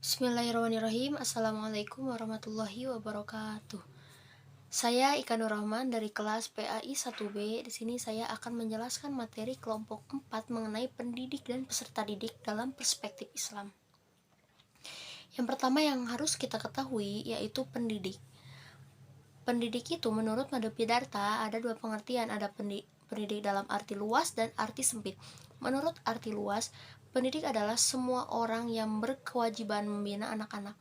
Bismillahirrahmanirrahim. Assalamualaikum warahmatullahi wabarakatuh. Saya Ika Nur Rahman dari kelas PAI 1B. Di sini saya akan menjelaskan materi kelompok 4 mengenai pendidik dan peserta didik dalam perspektif Islam. Yang pertama yang harus kita ketahui yaitu pendidik. Pendidik itu menurut Madapidarta ada dua pengertian, ada pendidik dalam arti luas dan arti sempit. Menurut arti luas, pendidik adalah semua orang yang berkewajiban membina anak-anak.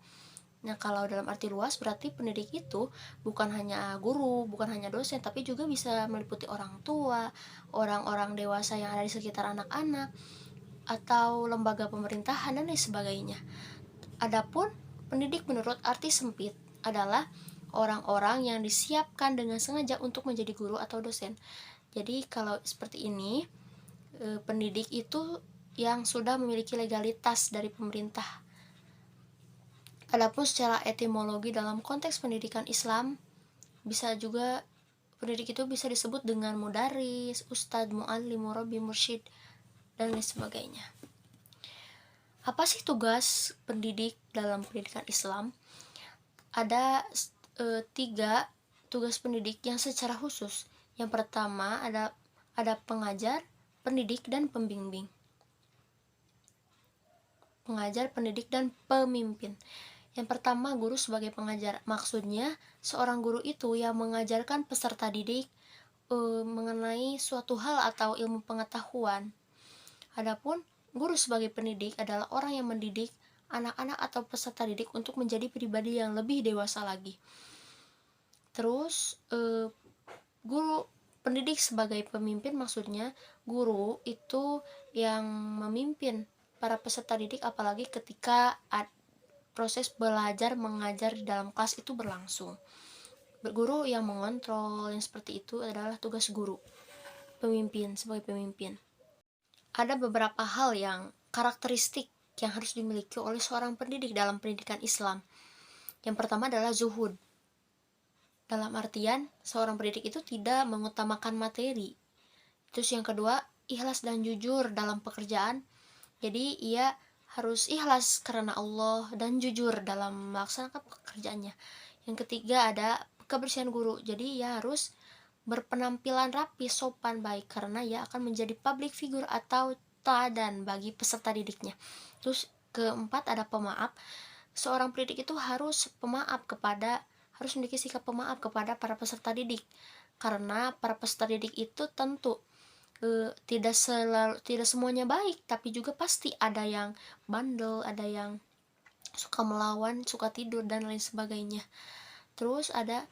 Nah, kalau dalam arti luas berarti pendidik itu bukan hanya guru, bukan hanya dosen, tapi juga bisa meliputi orang tua, orang-orang dewasa yang ada di sekitar anak-anak, atau lembaga pemerintahan dan lain sebagainya. Adapun pendidik menurut arti sempit adalah orang-orang yang disiapkan dengan sengaja untuk menjadi guru atau dosen. Jadi kalau seperti ini, pendidik itu yang sudah memiliki legalitas dari pemerintah. Adapun secara etimologi dalam konteks pendidikan Islam, bisa juga pendidik itu bisa disebut dengan mudaris, ustadz, muallim, murabbi, mursyid, dan lain sebagainya. Apa sih tugas pendidik dalam pendidikan Islam? Ada 3 tugas pendidik yang secara khusus. Yang pertama ada pengajar, pendidik, dan pembimbing. Pengajar, pendidik, dan pemimpin. Yang pertama, guru sebagai pengajar. Maksudnya, seorang guru itu yang mengajarkan peserta didik mengenai suatu hal atau ilmu pengetahuan. Adapun guru sebagai pendidik adalah orang yang mendidik anak-anak atau peserta didik untuk menjadi pribadi yang lebih dewasa lagi. Terus, guru pendidik sebagai pemimpin, maksudnya guru itu yang memimpin para peserta didik, apalagi ketika proses belajar mengajar di dalam kelas itu berlangsung. Guru yang mengontrol, yang seperti itu adalah tugas guru, pemimpin sebagai pemimpin. Ada beberapa hal yang karakteristik yang harus dimiliki oleh seorang pendidik dalam pendidikan Islam. Yang pertama adalah zuhud. Dalam artian, seorang pendidik itu tidak mengutamakan materi. Terus yang kedua, ikhlas dan jujur dalam pekerjaan. Jadi ia harus ikhlas karena Allah dan jujur dalam melaksanakan pekerjaannya. Yang ketiga ada kebersihan guru. Jadi ia harus berpenampilan rapi, sopan, baik, karena ia akan menjadi public figure atau teladan bagi peserta didiknya. Terus keempat ada pemaaf. Seorang pendidik itu harus memiliki sikap pemaaf kepada para peserta didik, karena para peserta didik itu tentu tidak semuanya baik, tapi juga pasti ada yang bandel, ada yang suka melawan, suka tidur, dan lain sebagainya. Terus ada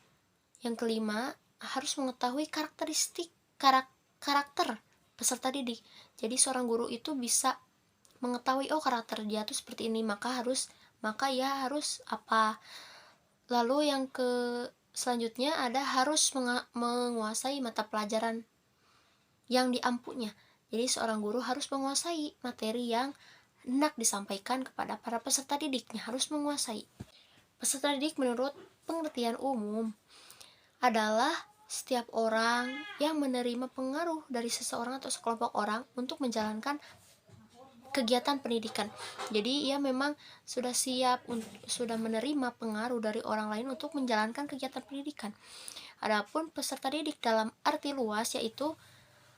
yang kelima, harus mengetahui karakteristik karakter peserta didik. Jadi seorang guru itu bisa mengetahui karakter dia tuh seperti ini, maka ia harus apa. Lalu yang selanjutnya ada harus menguasai mata pelajaran yang diampunya. Jadi seorang guru harus menguasai materi yang hendak disampaikan kepada para peserta didiknya, harus menguasai. Peserta didik menurut pengertian umum adalah setiap orang yang menerima pengaruh dari seseorang atau sekelompok orang untuk menjalankan kegiatan pendidikan. Jadi ia memang sudah siap, sudah menerima pengaruh dari orang lain untuk menjalankan kegiatan pendidikan. Adapun peserta didik dalam arti luas yaitu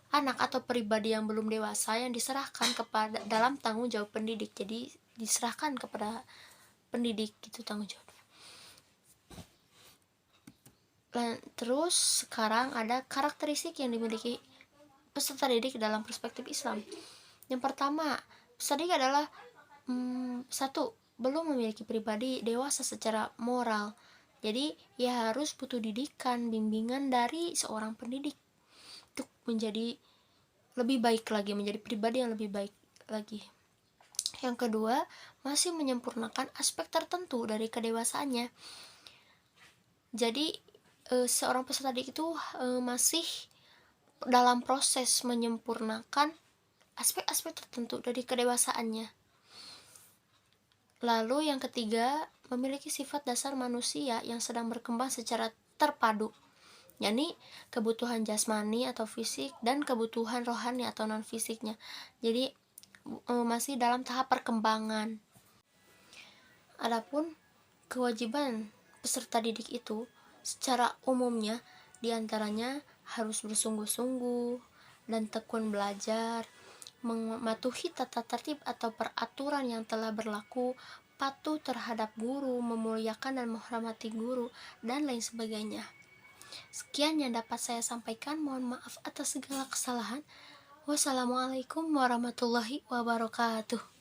anak atau pribadi yang belum dewasa yang diserahkan kepada dalam tanggung jawab pendidik. Jadi diserahkan kepada pendidik gitu tanggung jawab. Terus sekarang ada karakteristik yang dimiliki peserta didik dalam perspektif Islam. Yang pertama, peserta didik adalah 1. Belum memiliki pribadi dewasa secara moral. Jadi ia harus butuh didikan, bimbingan dari seorang pendidik untuk menjadi lebih baik lagi, menjadi pribadi yang lebih baik lagi. Yang kedua, masih menyempurnakan aspek tertentu dari kedewasaannya. Jadi seorang peserta didik itu masih dalam proses menyempurnakan aspek-aspek tertentu dari kedewasaannya. Lalu yang ketiga, memiliki sifat dasar manusia yang sedang berkembang secara terpadu, yakni kebutuhan jasmani atau fisik dan kebutuhan rohani atau non fisiknya. Jadi masih dalam tahap perkembangan. Adapun kewajiban peserta didik itu secara umumnya diantaranya harus bersungguh-sungguh dan tekun belajar, mematuhi tata tertib atau peraturan yang telah berlaku, patuh terhadap guru, memuliakan dan menghormati guru, dan lain sebagainya. Sekian yang dapat saya sampaikan, mohon maaf atas segala kesalahan. Wassalamualaikum warahmatullahi wabarakatuh.